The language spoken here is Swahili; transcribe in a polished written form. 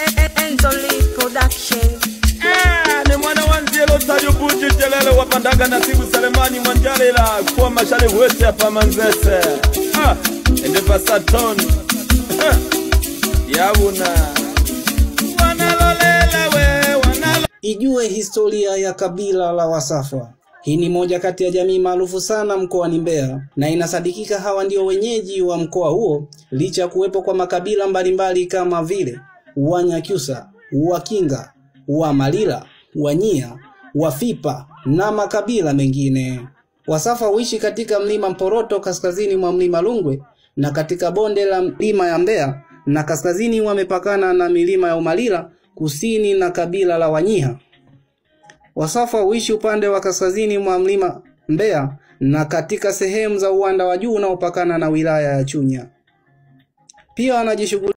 Enzoli Production. Ni mwana wanzielo tayo buji telele wapandaga na Sibu Selemani Mwanjalela kwa mashale wete hapa Manzese. Ende pasaton. Yabuna. Wanalolela we, wanalo. Ijue historia ya kabila la Wasafa. Hii ni moja kati ya jamii maarufu sana mkoani Mbeya na inasadikika hawa ndio wenyeji wa mkoa huo licha kuwepo kwa makabila mbalimbali kama vile Wanyakyusa, Wakinga, Wamalila, Wanyia, Wafipa na makabila mengine. Wasafa huishi katika mlima Mporoto kaskazini mwa mlima Rungwe na katika bonde la mlima ya Mbeya, na kaskazini wamepakana na milima ya Umalila kusini na kabila la Wanyia. Wasafa huishi upande wa kaskazini mwa mlima Mbeya na katika sehemu za uwanda wa juu unaopakana na wilaya ya Chunya. Pia wanajishughulisha